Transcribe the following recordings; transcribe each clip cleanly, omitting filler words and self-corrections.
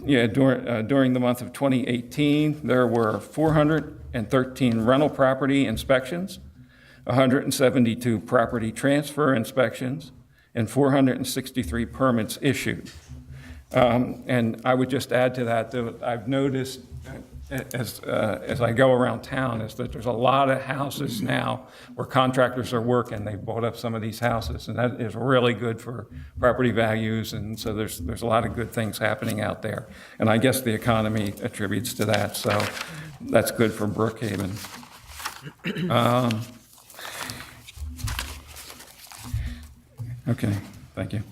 Yeah, during the month of 2018, there were 413 rental property inspections, 172 property transfer inspections, and 463 permits issued. And I would just add to that I've noticed as I go around town is that there's a lot of houses now where contractors are working. They've bought up some of these houses, and that is really good for property values. And so there's a lot of good things happening out there. And I guess the economy attributes to that. So that's good for Brookhaven. Okay, thank you.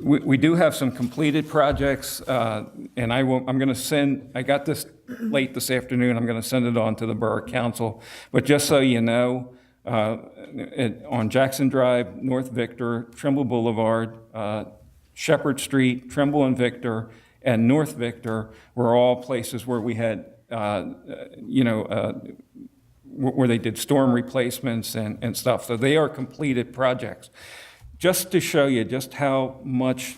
We do have some completed projects, and I'm going to send, I got this late this afternoon, I'm going to send it on to the Borough Council. But just so you know, on Jackson Drive, North Victor, Trimble Boulevard, Shepherd Street, Trimble and Victor, and North Victor were all places where we had, where they did storm replacements and stuff. So they are completed projects. Just to show you just how much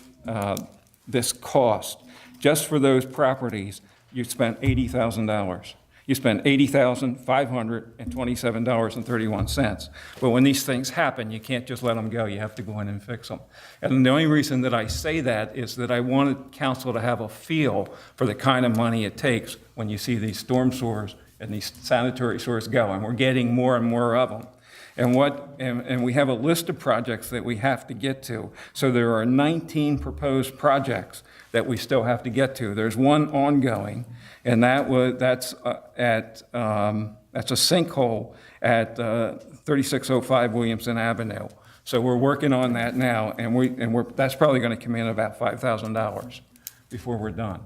this cost, just for those properties, you spent $80,000. You spent $80,527.31. But when these things happen, you can't just let them go. You have to go in and fix them. And the only reason that I say that is that I wanted council to have a feel for the kind of money it takes when you see these storm sewers and these sanitary sewers go. And we're getting more and more of them. And we have a list of projects that we have to get to. So there are 19 proposed projects that we still have to get to. There's one ongoing, and that's a sinkhole at 3605 Williamson Avenue. So we're working on that now, and that's probably going to come in about $5,000 before we're done.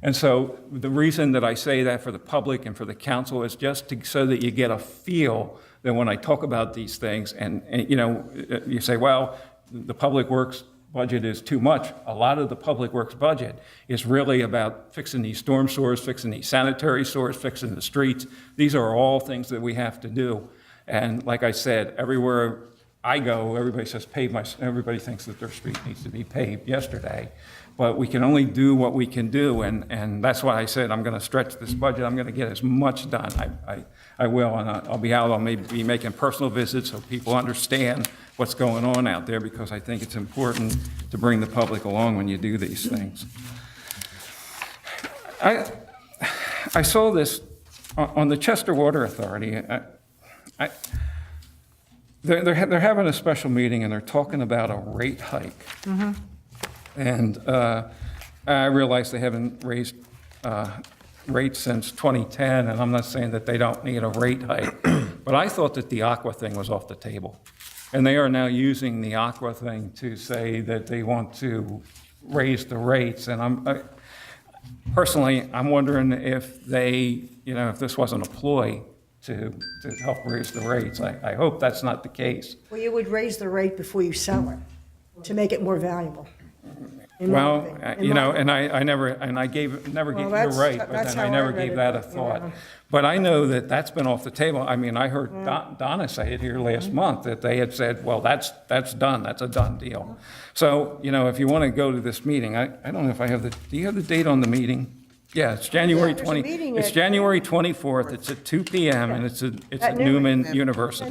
And so the reason that I say that for the public and for the council is just so that you get a feel that when I talk about these things, and you say, well, the public works budget is too much. A lot of the public works budget is really about fixing these storm sewers, fixing these sanitary sewers, fixing the streets. These are all things that we have to do. And like I said, everywhere I go, everybody says everybody thinks that their street needs to be paved yesterday. But we can only do what we can do, and that's why I said I'm going to stretch this budget. I'm going to get as much done. I will, and I'll be out. I'll maybe be making personal visits so people understand what's going on out there, because I think it's important to bring the public along when you do these things. I saw this on the Chester Water Authority. They're having a special meeting, and they're talking about a rate hike. Mm-hmm. And I realize they haven't raised rates since 2010, and I'm not saying that they don't need a rate hike, but I thought that the Aqua thing was off the table. And they are now using the Aqua thing to say that they want to raise the rates. And personally, I'm wondering if if this wasn't a ploy to help raise the rates. I hope that's not the case. Well, you would raise the rate before you sell it to make it more valuable. Well, and I gave never gave you're right, but then I never gave that a thought. Yeah. But I know that that's been off the table. I mean, I heard Donna say it here last month that they had said, well, that's done. That's a done deal. So, if you want to go to this meeting, I don't know if I have do you have the date on the meeting? Yeah, it's January 20. It's January 24th. It's at 2 p.m. and it's at Newman University.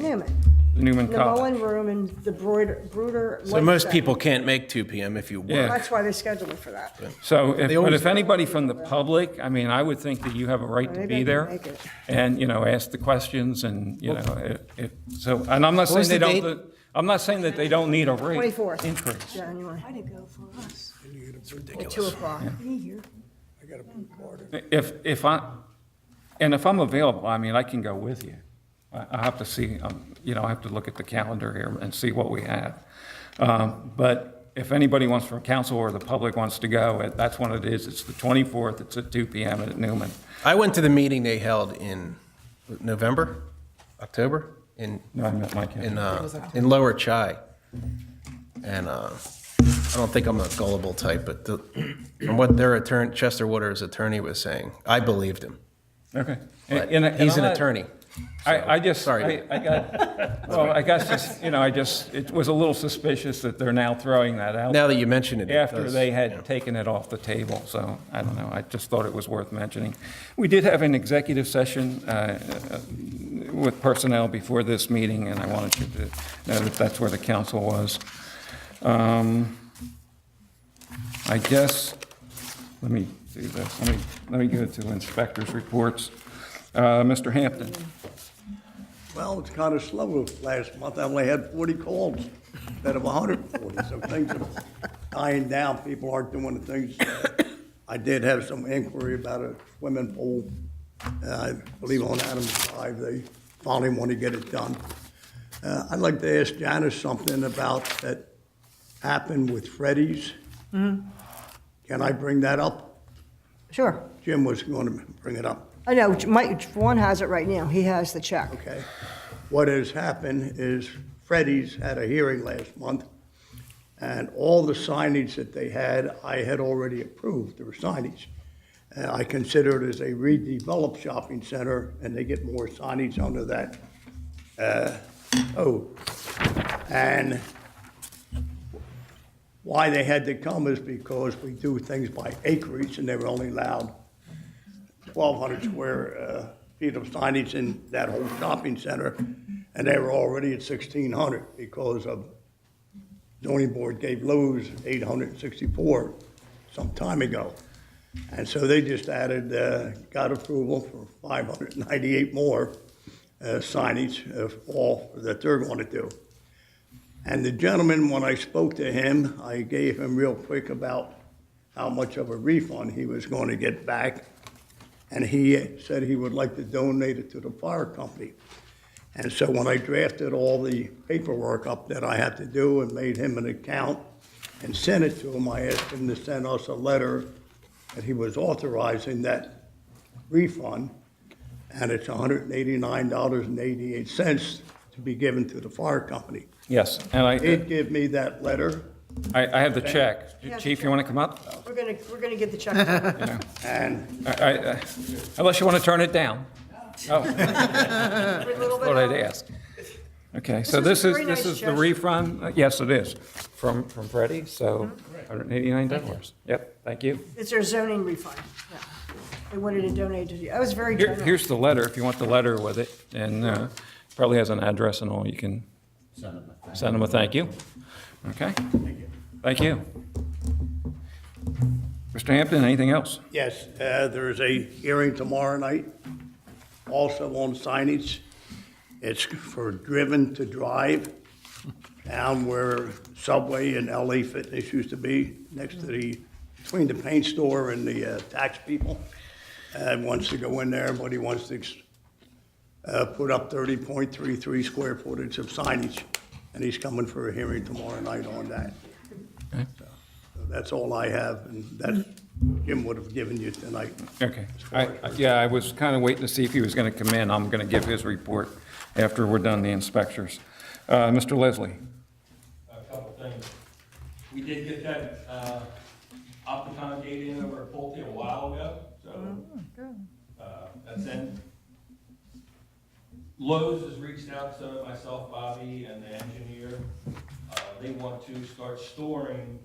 The Newman College. The Mullen Room and the Bruder. So most people can't make 2 p.m. if you work. Yeah. That's why they schedule it for that. Yeah. So, if anybody from the public, I mean, I would think that you have a right to be there, and ask the questions, and and I'm not saying they don't. I'm not saying that they don't need a rate 24th increase. January. Why'd it go for us? It's ridiculous. At 2 o'clock. Be here. If I'm available, I mean, I can go with you. I have to see, I have to look at the calendar here and see what we have. But if anybody wants from council or the public wants to go, that's when it is. It's the 24th. It's at 2 p.m. at Newman. I went to the meeting they held in October, in Lower Chai, and I don't think I'm a gullible type, but from what their attorney, Chester Water's attorney, was saying, I believed him. Okay, He's an attorney. I just, Sorry. I got, well, I guess just, it was a little suspicious that they're now throwing that out Now that you mention it, it after does, they yeah. had taken it off the table, so I don't know, I just thought it was worth mentioning. We did have an executive session with personnel before this meeting, and I wanted you to know that that's where the council was. I guess, let me do this, let me go to inspectors' reports. Mr. Hampton. Well, it's kind of slow last month. I only had 40 calls instead of 140, so things are dying down. People aren't doing the things. I did have some inquiry about a swimming pool. I believe on Adams Drive, they finally want to get it done. I'd like to ask Janice something about that happened with Freddy's. Can I bring that up? Sure. Jim was going to bring it up. I know, Mike, Vaughn has it right now. He has the check. Okay. What has happened is Freddy's had a hearing last month, and all the signage that they had, I had already approved, their signage. I consider it as a redeveloped shopping center, and they get more signage under that code. And why they had to come is because we do things by acreage, and they were only allowed 1,200 square feet of signage in that whole shopping center, and they were already at 1,600 because of zoning board gave Lowe's 864 some time ago. And so they just added, got approval for 598 more signage of all that they're going to do. And the gentleman, when I spoke to him, I gave him real quick about how much of a refund he was going to get back. And he said he would like to donate it to the fire company. And so when I drafted all the paperwork up that I had to do and made him an account and sent it to him, I asked him to send us a letter that he was authorizing that refund, and it's $189.88 to be given to the fire company. Yes, and He'd give me that letter, I have the check. Yeah, Chief, you want to come up? We're gonna get the check. and Unless you want to turn it down. Oh, We're a little bit what I'd over. ask. Okay, so This this is a is, very this nice is the gesture. refund? Yes, it is, from Freddie, so $189. Yep, thank you. It's their zoning refund. Yeah. They wanted to donate to you. I was very Here- generous. Here's the letter, if you want the letter with it, and probably has an address and all, you can send them a thank you. Okay? Thank you. Mr. Hampton, anything else? yes, there's a hearing tomorrow night, also on signage. It's for driven to drive, down where Subway and LA Fitness used to be, next to between the paint store and the tax people. Wants to go in there, but he wants to put up 30.33 square footage of signage, and he's coming for a hearing tomorrow night on that. Okay. So that's all I have, and that Jim would have given you tonight. Okay. Yeah, I was kind of waiting to see if he was going to come in. I'm going to give his report after we're done the inspectors. Mr. Leslie? A couple things. We did get that Opticon gate in over at Pulte a while ago, so that's in. Lowe's has reached out to myself, Bobby, and the engineer. They want to start storing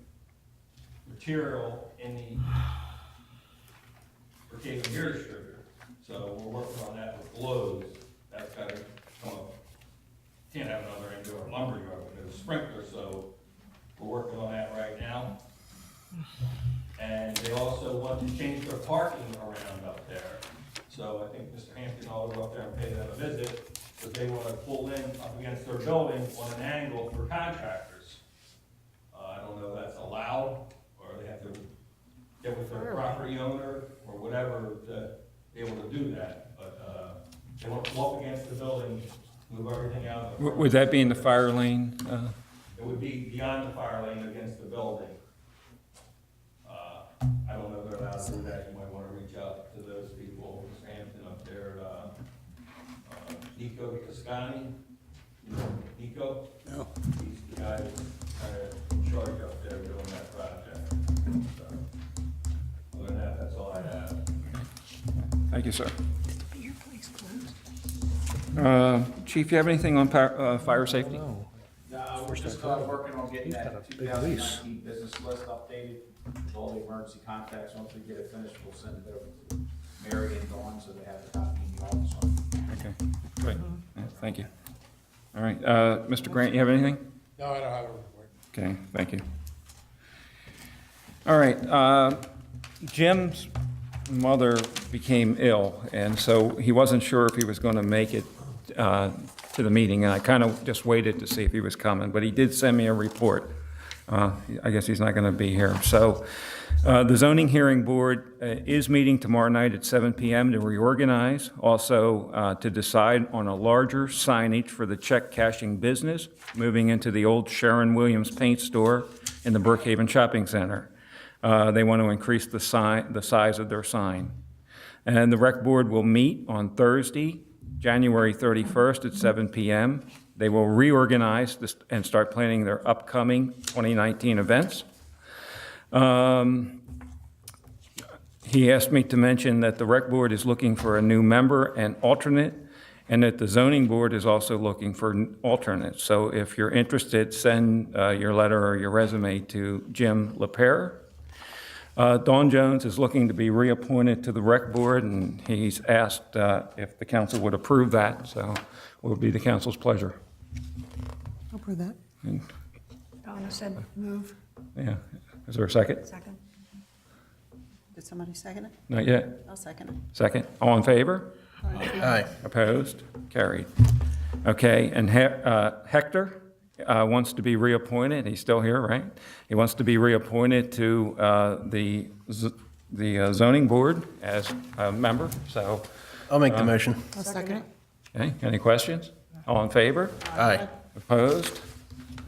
material in the Brookhaven gear distributor. So we're working on that with Lowe's. That's got to come up. Can't have another indoor lumber yard with a sprinkler, so we're working on that right now. And they also want to change their parking around up there. So I think Mr. Hampton ought to go up there and pay them a visit, because they want to pull in up against their building on an angle for contractors. I don't know if that's allowed, or they have to get with their property owner or whatever to be able to do that. But they want to pull up against the building, move everything out. Would that be in the fire lane? It would be beyond the fire lane against the building. I don't know if they're allowed to do that. You might want to reach out to those people, Mr. Hampton up there, Nico Cascani. You know Nico? No. He's the guy who's kind of in charge up there doing that project. So, other than that, that's all I have. Thank you, sir. Your place closed? Chief, you have anything on fire safety? No, we're just working on getting that 2019 business list updated with all the emergency contacts. Once we get it finished, we'll send it over to Mary and Dawn so they have the copy in the office. Okay, great. Yeah, thank you. All right, Mr. Grant, you have anything? No, I don't have a report. Okay, thank you. All right, Jim's mother became ill, and so he wasn't sure if he was going to make it to the meeting, and I kind of just waited to see if he was coming, but he did send me a report. I guess he's not going to be here. So the zoning hearing board is meeting tomorrow night at 7 p.m. to reorganize, also to decide on a larger signage for the check cashing business, moving into the old Sharon Williams paint store in the Brookhaven Shopping Center. They want to increase the size of their sign. And the rec board will meet on Thursday, January 31st at 7 p.m. They will reorganize this and start planning their upcoming 2019 events. He asked me to mention that the rec board is looking for a new member and alternate, and that the zoning board is also looking for alternates. So if you're interested, send your letter or your resume to Jim LaPere. Dawn Jones is looking to be reappointed to the rec board, and he's asked if the council would approve that, so it will be the council's pleasure. I'll approve that. And, Donna said move. yeah, is there a second? Second. Did somebody second it? Not yet. I'll second it. Second. All in favor? Aye. Opposed? Carried. Okay, and Hector wants to be reappointed. He's still here, right? He wants to be reappointed to the zoning board as a member, so, I'll make the motion. I'll second it. okay, any questions? All in favor? Aye. Opposed?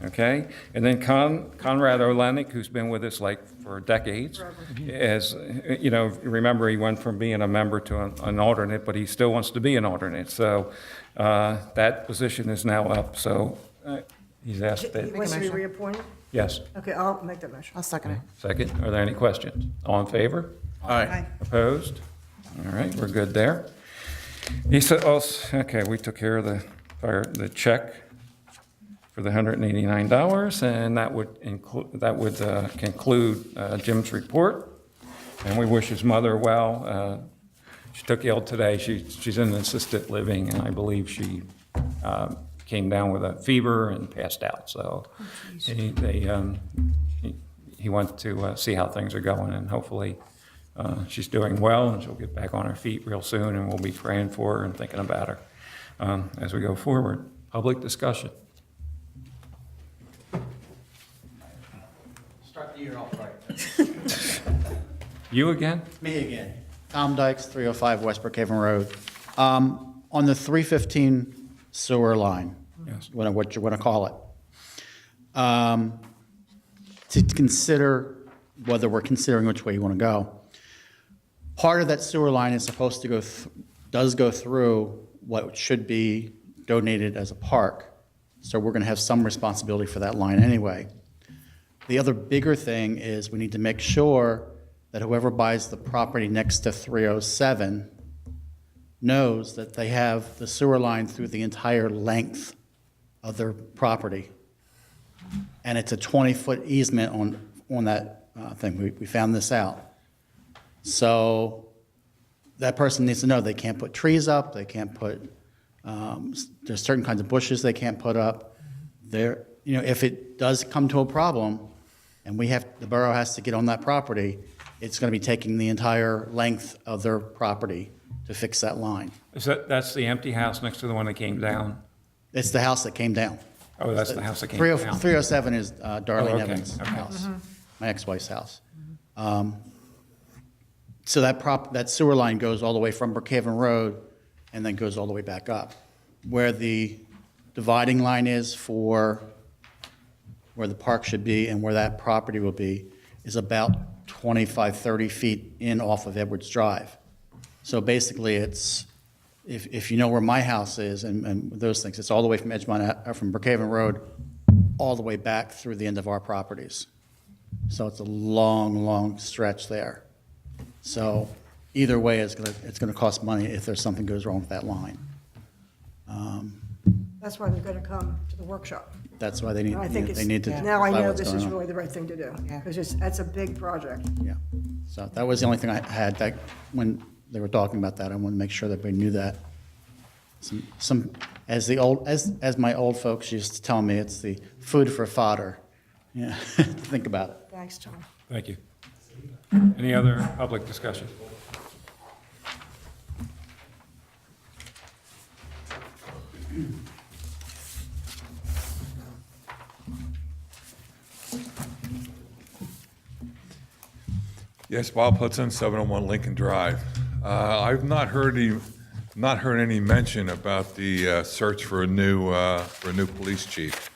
Okay, and then Conrad Olenek, who's been with us like for decades, as, you know, remember he went from being a member to an alternate, but he still wants to be an alternate. So that position is now up, so he's asked He that, wants to be reappointed? yes, Okay, I'll make that motion. I'll second it. second. Are there any questions? All in favor? Aye. Opposed? All right, we're good there. He said, also, okay, we took care of the check for the $189, and that would conclude Jim's report. And we wish his mother well. She took ill today. She's in assisted living, and I believe she came down with a fever and passed out. So he went to see how things are going, and hopefully she's doing well, and she'll get back on her feet real soon, and we'll be praying for her and thinking about her as we go forward. Public discussion. Start the year off right. You again? Me again. Tom Dykes, 305 West Brookhaven Road. On the 315 sewer line, Yes. what you want to call it, to consider whether we're considering which way you want to go. Part of that sewer line is supposed to does go through what should be donated as a park. So we're going to have some responsibility for that line anyway. The other bigger thing is we need to make sure that whoever buys the property next to 307 knows that they have the sewer line through the entire length of their property. And it's a 20-foot easement on that thing. We found this out. So that person needs to know they can't put trees up, they can't put, there's certain kinds of bushes they can't put up. There, you know, if it does come to a problem and the borough has to get on that property, it's going to be taking the entire length of their property to fix that line. That's the empty house next to the one that came down? It's the house that came down. Oh, that's the house that came 30 down. 307 is Darlene Oh, okay, Evans' okay. house, my ex-wife's house. So that sewer line goes all the way from Brookhaven Road and then goes all the way back up. Where the dividing line is for where the park should be and where that property will be is about 25, 30 feet in off of Edwards Drive. So basically it's, if you know where my house is and those things, it's all the way from from Brookhaven Road all the way back through the end of our properties. So it's a long, long stretch there. So either way, it's gonna cost money if there's something goes wrong with that line. That's why they're gonna come to the workshop. That's why they need, And I think they need to. now I decide know what's this going is on. really the right thing to do, Yeah. because that's a big project. Yeah, so that was the only thing I had, that, when they were talking about that, I wanted to make sure that we knew that. As my old folks used to tell me, it's the food for fodder. Yeah, think about it. Thanks, Tom. Thank you. Any other public discussion? Yes, Bob Hudson, 701 Lincoln Drive. I've not heard any mention about the search for a new police chief.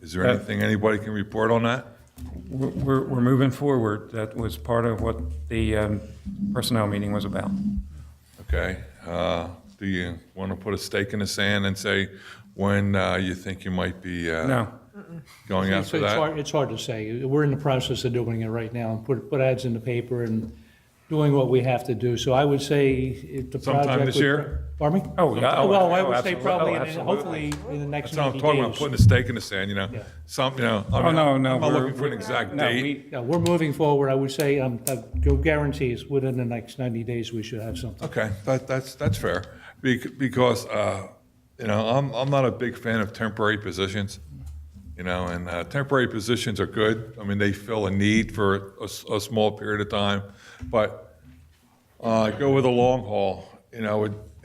Is there anything anybody can report on that? We're moving forward. That was part of what the personnel meeting was about. Okay. Do you want to put a stake in the sand and say when you think you might be No, going after that? It's hard to say. We're in the process of doing it right now, and put ads in the paper and doing what we have to do. So I would say if the project. Sometime this year? Pardon me? Oh, yeah. Well, I Oh, would say absolutely. probably, Oh, absolutely. hopefully in the next That's what I'm 90 talking about, days. putting a stake in the sand, Yeah. I'm no. I'm not we're- looking for an exact no, date. Yeah, we're moving forward. I would say, go guarantees, within the next 90 days, we should have something. Okay, that's fair, because, I'm not a big fan of temporary positions, and temporary positions are good. I mean, they fill a need for a small period of time, but go with a long haul,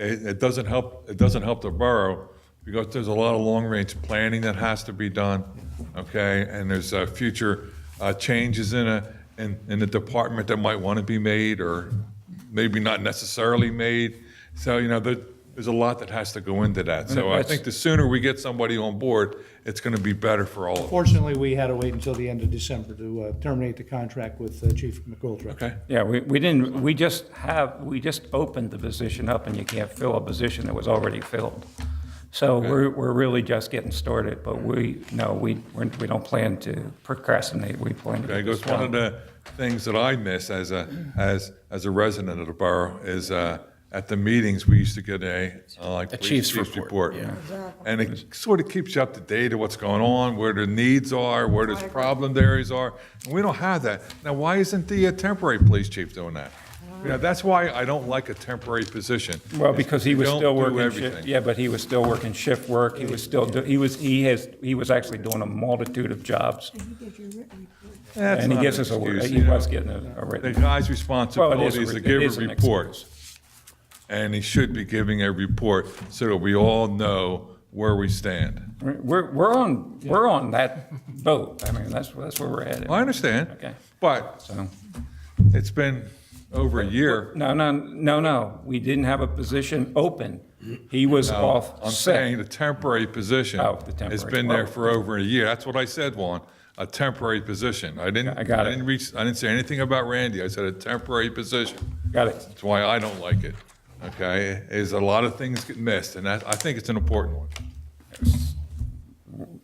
it doesn't help the borough, because there's a lot of long-range planning that has to be done, okay? And there's future changes in the department that might want to be made, or maybe not necessarily made. So, there's a lot that has to go into that. So I think the sooner we get somebody on board, it's going to be better for all of us. Fortunately, we had to wait until the end of December to terminate the contract with Chief McGoldrick. Okay, Yeah, we didn't, we just opened the position up, and you can't fill a position that was already filled. So we're really just getting started, but we don't plan to procrastinate. We plan to okay, get this because one of done. the things that I miss as a resident of the borough is at the meetings, we used to get a police chief's report, yeah. And it sort of keeps you up to date of what's going on, where the needs are, where there's problem areas are. And we don't have that. Now, why isn't the temporary police chief doing that? That's why I don't like a temporary position. Well, because he was They still don't do working shift, everything. yeah, but he was still working shift work. He was still, he was actually doing a multitude of jobs. That's And he not gives an us a, excuse, he you know. was getting a The written. guy's Well, responsibility is to it give is a an report, excuse. and he should be giving a report so that we all know where we stand. We're on that boat. I mean, that's where we're at. I understand, Okay. but So, it's been over a year. no. We didn't have a position open. He was off I'm sick. saying the temporary position Oh, the has temporary. been there Well, for over a year. That's what I said, Juan, a temporary position. I didn't say anything about Randy. I said a temporary position. Got it. That's why I don't like it, okay? Is a lot of things get missed, and I think it's an important one.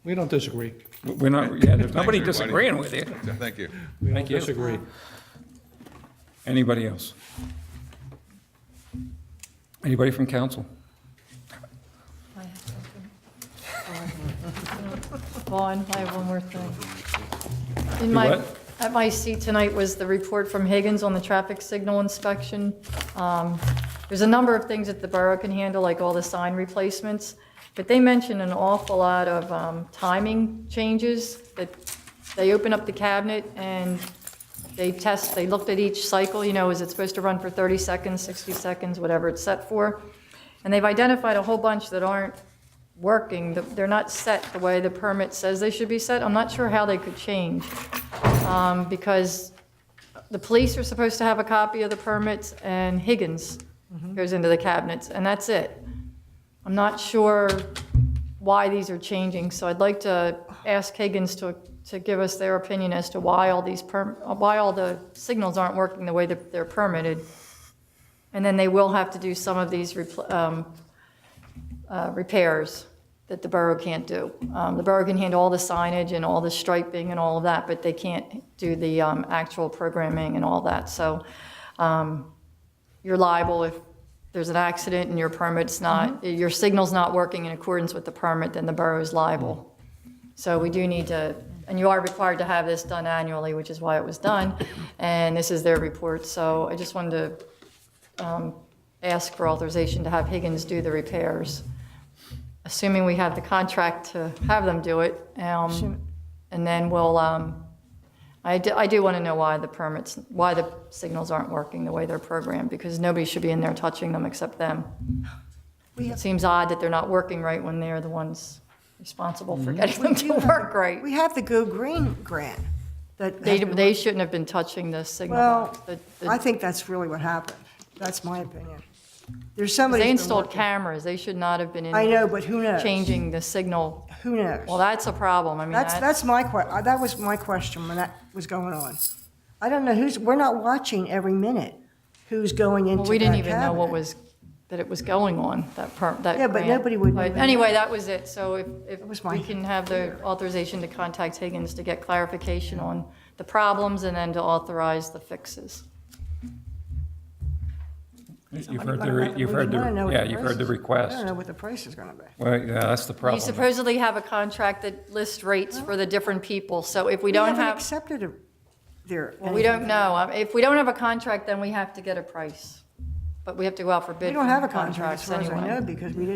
We don't disagree. We're not, yeah, there's nobody everybody. disagreeing with you. Thank you. We don't Thank you. disagree. Anybody else? Anybody from council? Vaughn, I have one more thing. In Do my, what? at my seat tonight was the report from Higgins on the traffic signal inspection. There's a number of things that the borough can handle, like all the sign replacements, but they mentioned an awful lot of timing changes, that they open up the cabinet and they looked at each cycle, is it supposed to run for 30 seconds, 60 seconds, whatever it's set for? And they've identified a whole bunch that aren't working, they're not set the way the permit says they should be set. I'm not sure how they could change, because the police are supposed to have a copy of the permits, and Higgins goes into the cabinets, and that's it. I'm not sure why these are changing, so I'd like to ask Higgins to give us their opinion as to why all the signals aren't working the way that they're permitted. And then they will have to do some of these repairs that the borough can't do. The borough can handle all the signage and all the striping and all of that, but they can't do the actual programming and all that. So you're liable if there's an accident and your permit's not, your signal's not working in accordance with the permit, then the borough is liable. So we do need to, and you are required to have this done annually, which is why it was done, and this is their report. So I just wanted to ask for authorization to have Higgins do the repairs, assuming we have the contract to have them do it. And then we'll, I do want to know why the signals aren't working the way they're programmed, because nobody should be in there touching them except them. It seems odd that they're not working right when they're the ones responsible for getting them to work right. We have the Go Green grant. That They shouldn't have been touching the signal. Well, The- I think that's really what happened. That's my opinion. There's somebody. They installed cameras, they should not have been I in know, but who knows? changing the signal. Who knows? Well, that's a problem, I mean, That's my that was my question when that was going on. I don't know we're not watching every minute who's going into well, that we didn't even know cabinet. that it was going on, that Yeah, but grant. nobody would But know. anyway, that was it, so if was we my- can have the authorization to contact Higgins to get clarification on the problems and then to authorize the fixes. You've heard the I request. don't know what the price is gonna be. Well, yeah, that's the You problem. supposedly have a contract that lists rates for the different people, so if we We don't haven't have, accepted their. well, we don't know. If we don't have a contract, then we have to get a price. But we have to go out for We bid don't for have a contract as contracts far as I anyway. know because we didn't